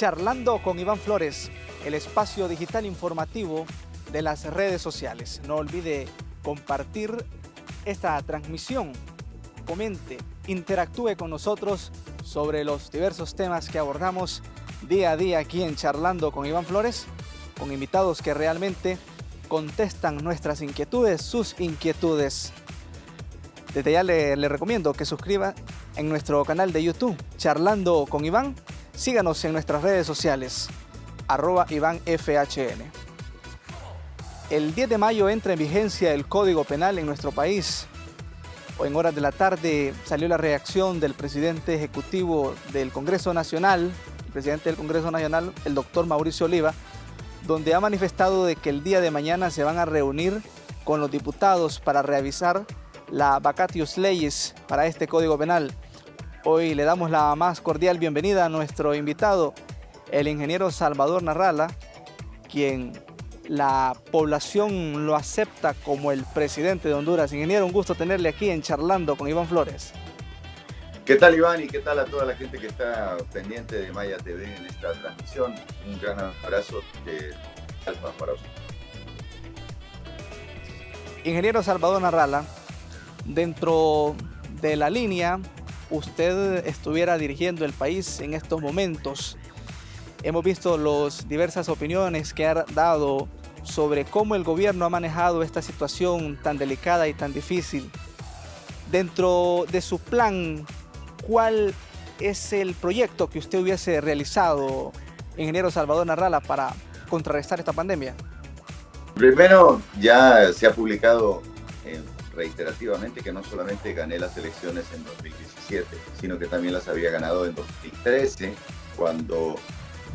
Charlando con Iván Flores, el espacio digital informativo de las redes sociales. No olvide compartir esta transmisión, comente, interactúe con nosotros sobre los diversos temas que abordamos día a día aquí en Charlando con Iván Flores, con invitados que realmente contestan nuestras inquietudes, sus inquietudes. Desde ya le recomiendo que suscriba en nuestro canal de YouTube, Charlando con Iván. Síganos en nuestras redes sociales, @IvánFHN. El 10 de mayo entra en vigencia el Código Penal en nuestro país. Hoy en horas de la tarde salió la reacción del presidente ejecutivo del Congreso Nacional, el doctor Mauricio Oliva, donde ha manifestado de que el día de mañana se van a reunir con los diputados para revisar la vacatius legis para este Código Penal. Hoy le damos la más cordial bienvenida a nuestro invitado, el ingeniero Salvador Narrala, quien la población lo acepta como el presidente de Honduras. Ingeniero, un gusto tenerle aquí en Charlando con Iván Flores. ¿Qué tal, Iván? Y qué tal a toda la gente que está pendiente de Maya TV en esta transmisión. Un gran abrazo de Alfa para usted. Ingeniero Salvador Narrala, dentro de la línea usted estuviera dirigiendo el país en estos momentos. Hemos visto las diversas opiniones que ha dado sobre cómo el gobierno ha manejado esta situación tan delicada y tan difícil. Dentro de su plan, ¿cuál es el proyecto que usted hubiese realizado, ingeniero Salvador Narrala, para contrarrestar esta pandemia? Primero, ya se ha publicado reiterativamente que no solamente gané las elecciones en 2017, sino que también las había ganado en 2013, cuando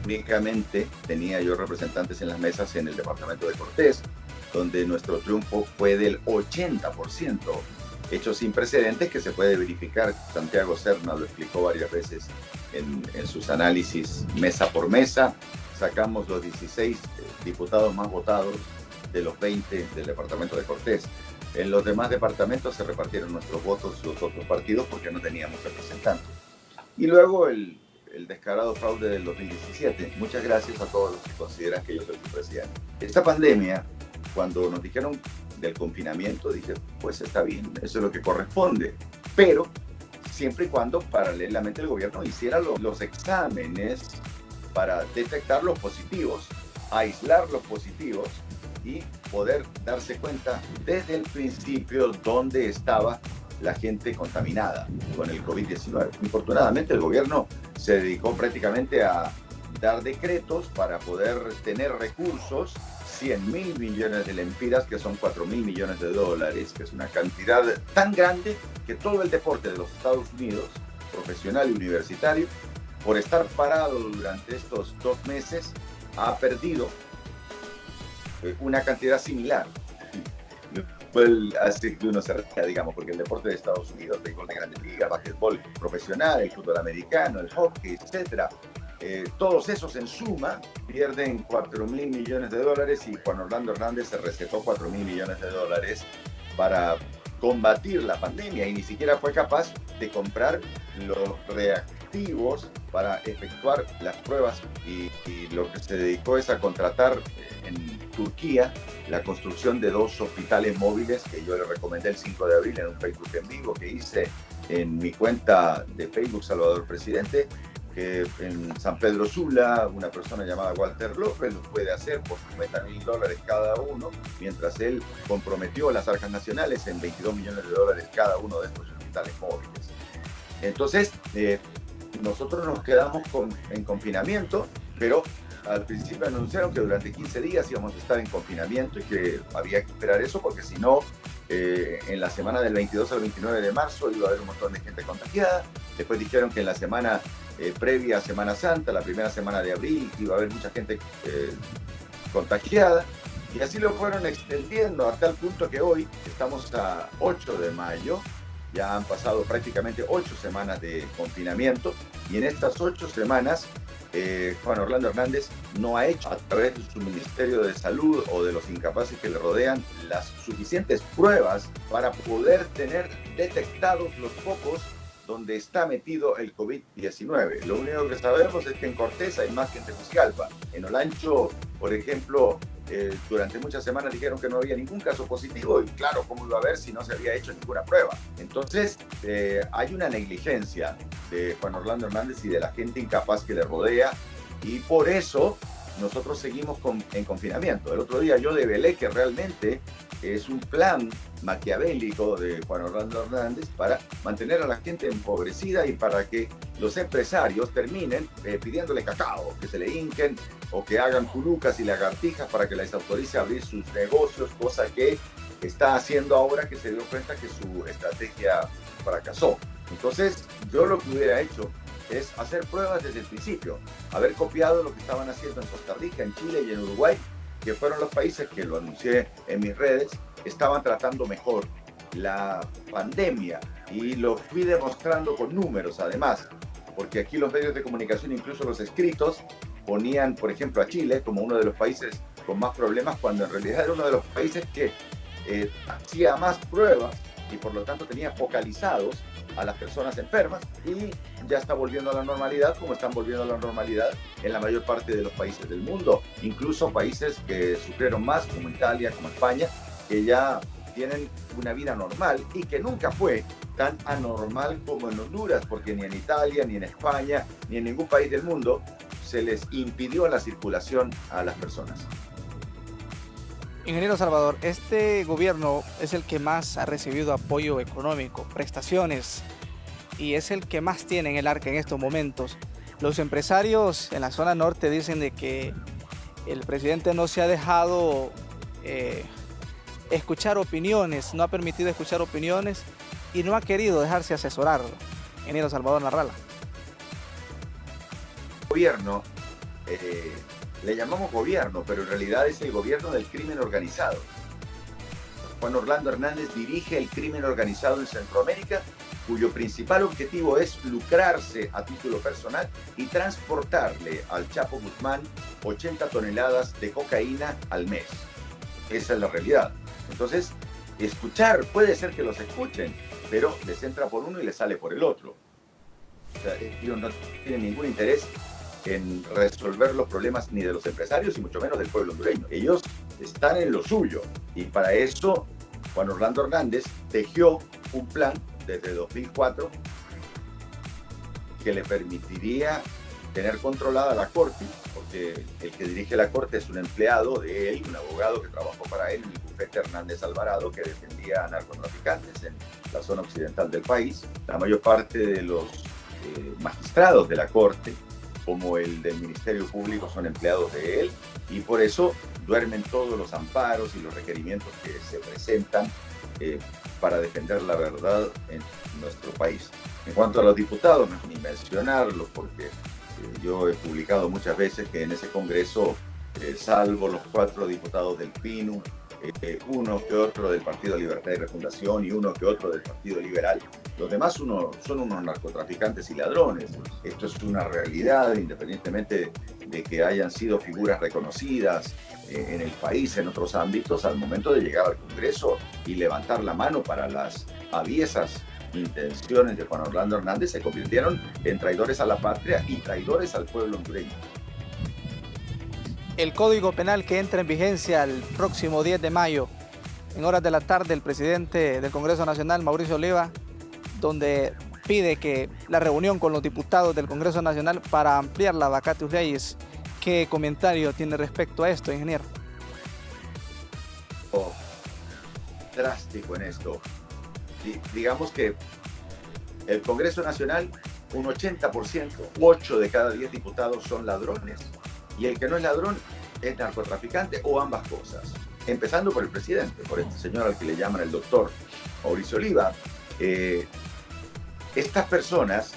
únicamente tenía yo representantes en las mesas en el departamento de Cortés, donde nuestro triunfo fue del 80%, hecho sin precedentes que se puede verificar. Santiago Serna lo explicó varias veces en sus análisis mesa por mesa. Sacamos los 16 diputados más votados de los 20 del departamento de Cortés. En los demás departamentos se repartieron nuestros votos los otros partidos porque no teníamos representantes. Y luego el descarado fraude del 2017. Muchas gracias a todos los que consideran que yo soy su presidente. Esta pandemia, cuando nos dijeron del confinamiento, dije, pues está bien, eso es lo que corresponde. Pero siempre y cuando paralelamente el gobierno hiciera los exámenes para detectar los positivos, aislar los positivos y poder darse cuenta desde el principio dónde estaba la gente contaminada con el COVID-19. Infortunadamente, el gobierno se dedicó prácticamente a dar decretos para poder tener recursos, 100.000 millones de lempiras, que son 4.000 millones de dólares, que es una cantidad tan grande que todo el deporte de los Estados Unidos, profesional y universitario, por estar parado durante estos 2 meses, ha perdido una cantidad similar. Así que uno se ría, digamos, porque el deporte de Estados Unidos, béisbol de grandes ligas, básquetbol profesional, el fútbol americano, el hockey, etcétera, todos esos en suma pierden 4.000 millones de dólares, y Juan Orlando Hernández se recetó 4.000 millones de dólares para combatir la pandemia y ni siquiera fue capaz de comprar los reactivos para efectuar las pruebas, y lo que se dedicó es a contratar en Turquía la construcción de 2 hospitales móviles que yo le recomendé el 5 de abril en un Facebook en vivo que hice en mi cuenta de Facebook Salvador Presidente, que en San Pedro Sula una persona llamada Walter López lo puede hacer por $50.000 cada uno, mientras él comprometió las arcas nacionales en $22 millones cada uno de estos hospitales móviles. Entonces, nosotros nos quedamos en confinamiento, pero al principio anunciaron que durante 15 días íbamos a estar en confinamiento y que había que esperar eso porque si no, en la semana del 22 al 29 de marzo iba a haber un montón de gente contagiada. Después dijeron que en la semana previa a Semana Santa, la primera semana de abril, iba a haber mucha gente contagiada. Y así lo fueron extendiendo hasta el punto que hoy estamos a 8 de mayo. Ya han pasado prácticamente 8 semanas de confinamiento y en estas 8 semanas Juan Orlando Hernández no ha hecho a través de su Ministerio de Salud o de los incapaces que le rodean las suficientes pruebas para poder tener detectados los focos donde está metido el COVID-19. Lo único que sabemos es que en Cortés hay más que en Tegucigalpa. En Olancho, por ejemplo, durante muchas semanas dijeron que no había ningún caso positivo, y claro, ¿cómo iba a haber si no se había hecho ninguna prueba? Entonces, hay una negligencia de Juan Orlando Hernández y de la gente incapaz que le rodea, y por eso nosotros seguimos en confinamiento. El otro día yo develé que realmente es un plan maquiavélico de Juan Orlando Hernández para mantener a la gente empobrecida y para que los empresarios terminen pidiéndole cacao, que se le hinquen o que hagan culucas y lagartijas para que les autorice a abrir sus negocios, cosa que está haciendo ahora que se dio cuenta que su estrategia fracasó. Entonces, yo lo que hubiera hecho es hacer pruebas desde el principio, haber copiado lo que estaban haciendo en Costa Rica, en Chile y en Uruguay, que fueron los países que lo anuncié en mis redes, estaban tratando mejor la pandemia, y lo fui demostrando con números además, porque aquí los medios de comunicación, incluso los escritos, ponían, por ejemplo, a Chile como uno de los países con más problemas, cuando en realidad era uno de los países que hacía más pruebas y por lo tanto tenía focalizados a las personas enfermas, y ya está volviendo a la normalidad, como están volviendo a la normalidad en la mayor parte de los países del mundo, incluso países que sufrieron más, como Italia, como España, que ya tienen una vida normal y que nunca fue tan anormal como en Honduras, porque ni en Italia, ni en España, ni en ningún país del mundo se les impidió la circulación a las personas. Ingeniero Salvador, este gobierno es el que más ha recibido apoyo económico, prestaciones, y es el que más tiene en el arca en estos momentos. Los empresarios en la zona norte dicen de que el presidente no se ha dejado escuchar opiniones, no ha permitido escuchar opiniones y no ha querido dejarse asesorar. Ingeniero Salvador Narrala. Gobierno, le llamamos gobierno, pero en realidad es el gobierno del crimen organizado. Juan Orlando Hernández dirige el crimen organizado en Centroamérica, cuyo principal objetivo es lucrarse a título personal y transportarle al Chapo Guzmán 80 toneladas de cocaína al mes. Esa es la realidad. Entonces, escuchar, puede ser que los escuchen, pero les entra por uno y les sale por el otro. O sea, ellos no tienen ningún interés en resolver los problemas ni de los empresarios y mucho menos del pueblo hondureño. Ellos están en lo suyo, y para eso Juan Orlando Hernández tejió un plan desde 2004 que le permitiría tener controlada la corte, porque el que dirige la corte es un empleado de él, un abogado que trabajó para él en el bufete Hernández Alvarado, que defendía a narcotraficantes en la zona occidental del país. La mayor parte de los magistrados de la corte, como el del Ministerio Público, son empleados de él, y por eso duermen todos los amparos y los requerimientos que se presentan para defender la verdad en nuestro país. En cuanto a los diputados, no es ni mencionarlos, porque yo he publicado muchas veces que en ese Congreso, salvo los 4 diputados del PINU, uno que otro del Partido Libertad y Refundación y uno que otro del Partido Liberal, los demás son unos narcotraficantes y ladrones. Esto es una realidad, independientemente de que hayan sido figuras reconocidas en el país, en otros ámbitos. Al momento de llegar al Congreso y levantar la mano para las aviesas intenciones de Juan Orlando Hernández, se convirtieron en traidores a la patria y traidores al pueblo hondureño. El Código Penal que entra en vigencia el próximo 10 de mayo, en horas de la tarde, el presidente del Congreso Nacional, Mauricio Oliva, donde pide que la reunión con los diputados del Congreso Nacional para ampliar la vacatio legis. ¿Qué comentario tiene respecto a esto, ingeniero? Drástico en esto. Digamos que el Congreso Nacional, un 80%, 8 de cada 10 diputados son ladrones. Y el que no es ladrón es narcotraficante o ambas cosas. Empezando por el presidente, por este señor al que le llaman el doctor Mauricio Oliva. Estas personas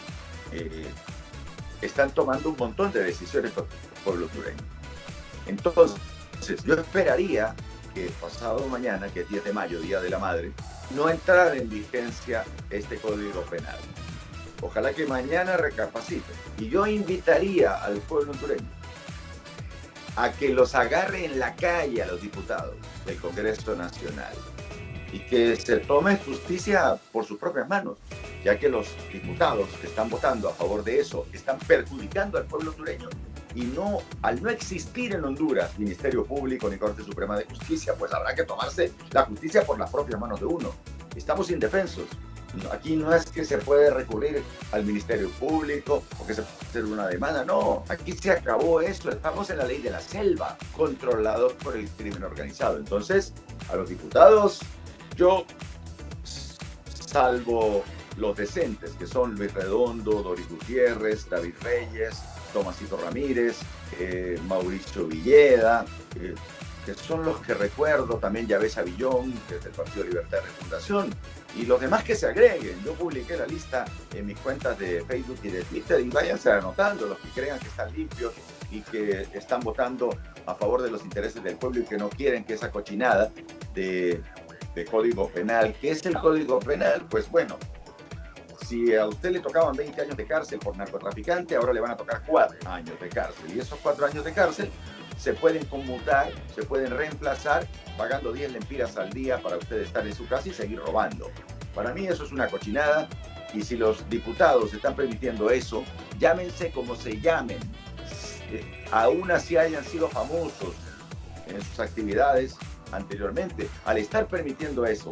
están tomando un montón de decisiones por el pueblo hondureño. Entonces, yo esperaría que pasado mañana, que es 10 de mayo, Día de la Madre, no entrara en vigencia este Código Penal. Ojalá que mañana recapacite. Y yo invitaría al pueblo hondureño a que los agarre en la calle a los diputados del Congreso Nacional y que se tome justicia por sus propias manos. ya que los diputados que están votando a favor de eso están perjudicando al pueblo hondureño. Y no, al no existir en Honduras Ministerio Público ni Corte Suprema de Justicia, pues habrá que tomarse la justicia por las propias manos de uno. Estamos indefensos. Aquí no es que se puede recurrir al Ministerio Público o que se puede hacer una demanda, no, aquí se acabó esto, estamos en la ley de la selva, controlados por el crimen organizado. Entonces, a los diputados, yo, salvo los decentes, que son Luis Redondo, Doris Gutiérrez, David Reyes, Tomasito Ramírez, Mauricio Villeda, que son los que recuerdo, también Yavés Avillón, que es del Partido Libertad de Refundación, y los demás que se agreguen. Yo publiqué la lista en mis cuentas de Facebook y de Twitter, y váyanse anotando los que crean que están limpios y que están votando a favor de los intereses del pueblo y que no quieren que esa cochinada de Código Penal. ¿Qué es el Código Penal? Pues bueno, si a usted le tocaban 20 años de cárcel por narcotraficante, ahora le van a tocar 4 años de cárcel. Y esos 4 años de cárcel se pueden conmutar, se pueden reemplazar pagando 10 lempiras al día para usted estar en su casa y seguir robando. Para mí eso es una cochinada, y si los diputados están permitiendo eso, llámense como se llamen, aún así hayan sido famosos en sus actividades anteriormente, al estar permitiendo eso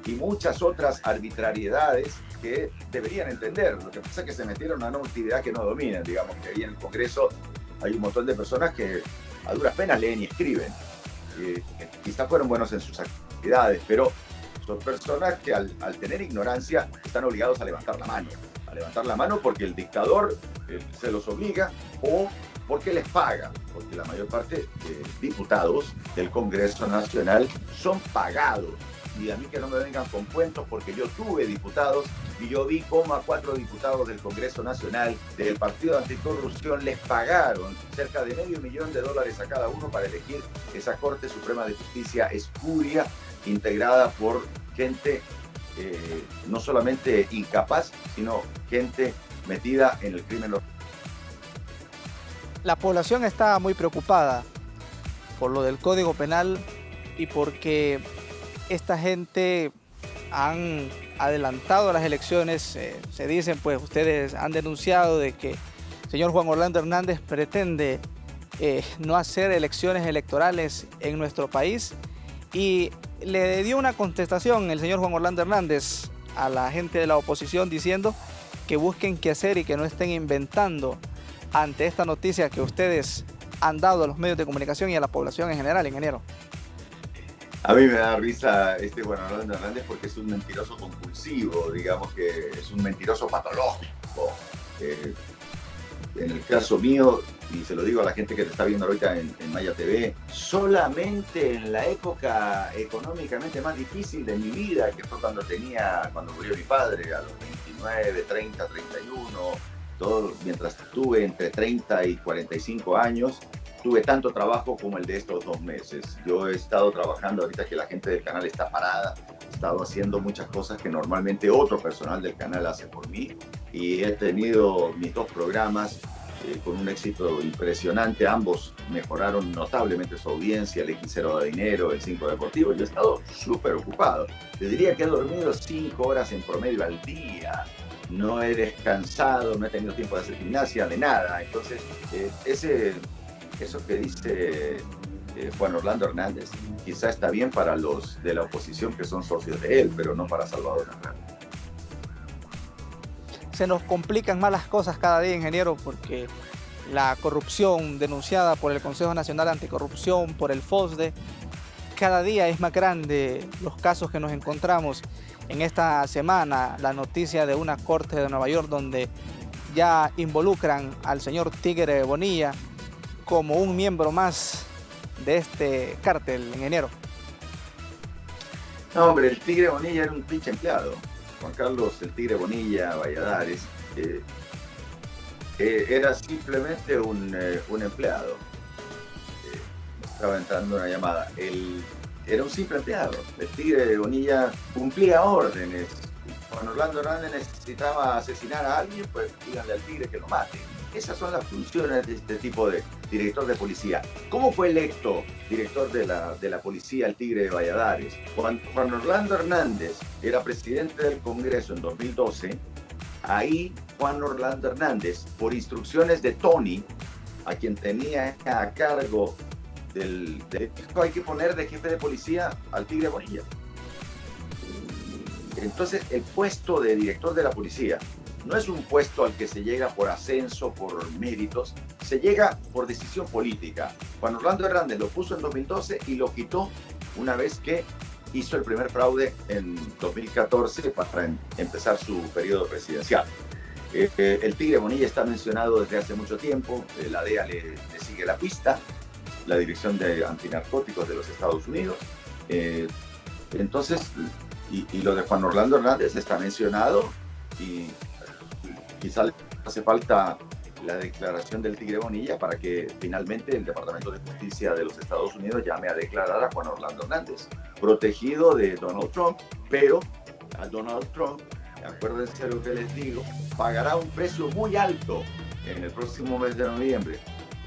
y muchas otras arbitrariedades que deberían entender. Lo que pasa es que se metieron a una actividad que no dominan. Digamos que ahí en el Congreso hay un montón de personas que a duras penas leen y escriben. Quizás fueron buenos en sus actividades, pero son personas que al tener ignorancia están obligados a levantar la mano. A levantar la mano porque el dictador se los obliga, o porque les paga, porque la mayor parte de diputados del Congreso Nacional son pagados. Y a mí que no me vengan con cuentos, porque yo tuve diputados y yo vi cómo a 4 diputados del Congreso Nacional del Partido Anticorrupción les pagaron cerca de $500,000 a cada uno para elegir esa Corte Suprema de Justicia espuria, integrada por gente no solamente incapaz, sino gente metida en el crimen. La población está muy preocupada por lo del Código Penal y porque esta gente han adelantado las elecciones. Se dicen, pues ustedes han denunciado de que el señor Juan Orlando Hernández pretende no hacer elecciones electorales en nuestro país, y le dio una contestación el señor Juan Orlando Hernández a la gente de la oposición diciendo que busquen qué hacer y que no estén inventando ante esta noticia que ustedes han dado a los medios de comunicación y a la población en general, ingeniero. A mí me da risa Juan Orlando Hernández porque es un mentiroso compulsivo, digamos que es un mentiroso patológico. En el caso mío, y se lo digo a la gente que te está viendo ahorita en Maya TV, solamente en la época económicamente más difícil de mi vida, que fue cuando murió mi padre, a los 29, 30, 31, todo, mientras tuve entre 30 y 45 años, tuve tanto trabajo como el de estos 2 meses. Yo he estado trabajando, ahorita que la gente del canal está parada, he estado haciendo muchas cosas que normalmente otro personal del canal hace por mí, y he tenido mis 2 programas con un éxito impresionante. Ambos mejoraron notablemente su audiencia, el X0 de Dinero, el 5 Deportivo. Yo he estado súper ocupado. Te diría que he dormido 5 horas en promedio al día. No he descansado, no he tenido tiempo de hacer gimnasia, de nada. Entonces, eso que dice Juan Orlando Hernández quizá está bien para los de la oposición que son socios de él, pero no para Salvador Hernández. Se nos complican más las cosas cada día, ingeniero, porque la corrupción denunciada por el Consejo Nacional Anticorrupción, por el FOSDE, cada día es más grande. Los casos que nos encontramos en esta semana, la noticia de una corte de Nueva York donde ya involucran al señor Tigre Bonilla como un miembro más de este cártel, ingeniero. No, hombre, el Tigre Bonilla era un pinche empleado. Juan Carlos el Tigre Bonilla Valladares era simplemente un empleado. Me estaba entrando una llamada. Era un simple empleado. El Tigre Bonilla cumplía órdenes. Cuando Orlando Hernández necesitaba asesinar a alguien, pues díganle al Tigre que lo mate. Esas son las funciones de este tipo de director de policía. ¿Cómo fue electo director de la policía el Tigre de Valladares? Cuando Orlando Hernández era presidente del Congreso en 2012, Ahí Juan Orlando Hernández, por instrucciones de Tony, a quien tenía a cargo hay que poner de jefe de policía al Tigre Bonilla. Entonces, el puesto de director de la policía no es un puesto al que se llega por ascenso, por méritos, se llega por decisión política. Juan Orlando Hernández lo puso en 2012 y lo quitó una vez que hizo el primer fraude en 2014 para empezar su periodo presidencial. El Tigre Bonilla está mencionado desde hace mucho tiempo, la DEA le sigue la pista, la Dirección de Antinarcóticos de los Estados Unidos. Entonces, y lo de Juan Orlando Hernández está mencionado y quizá hace falta la declaración del Tigre Bonilla para que finalmente el Departamento de Justicia de los Estados Unidos llame a declarar a Juan Orlando Hernández, protegido de Donald Trump, pero a Donald Trump, acuérdense lo que les digo, pagará un precio muy alto en el próximo mes de noviembre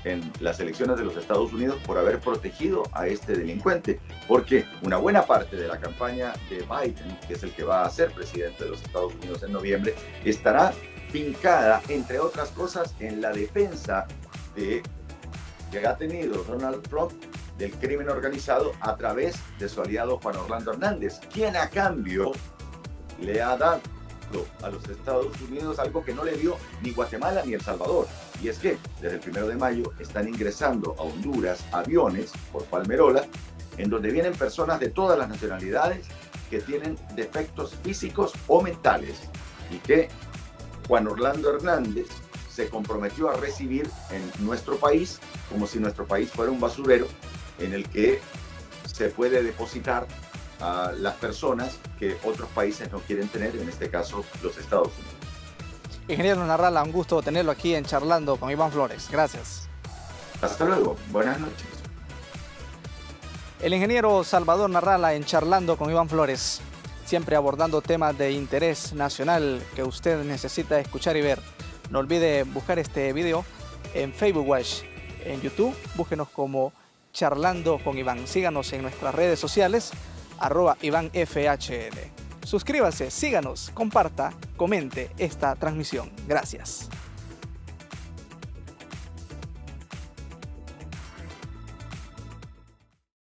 en las elecciones de los Estados Unidos por haber protegido a este delincuente, porque una buena parte de la campaña de Biden, que es el que va a ser presidente de los Estados Unidos en noviembre, estará fincada, entre otras cosas, en la defensa que ha tenido Donald Trump del crimen organizado a través de su aliado Juan Orlando Hernández, quien a cambio le ha dado a los Estados Unidos algo que no le dio ni Guatemala ni El Salvador, y es que desde el 1 de mayo están ingresando a Honduras aviones por Palmerola, en donde vienen personas de todas las nacionalidades que tienen defectos físicos o mentales, y que Juan Orlando Hernández se comprometió a recibir en nuestro país, como si nuestro país fuera un basurero en el que se puede depositar a las personas que otros países no quieren tener, en este caso los Estados Unidos. Ingeniero Narrala, un gusto tenerlo aquí en Charlando con Iván Flores. Gracias. Hasta luego. Buenas noches. El ingeniero Salvador Narrala en Charlando con Iván Flores, siempre abordando temas de interés nacional que usted necesita escuchar y ver. No olvide buscar este video en Facebook Watch, en YouTube, búsquenos como Charlando con Iván. Síganos en nuestras redes sociales, @IvánFHN. Suscríbase, síganos, comparta, comente esta transmisión. Gracias.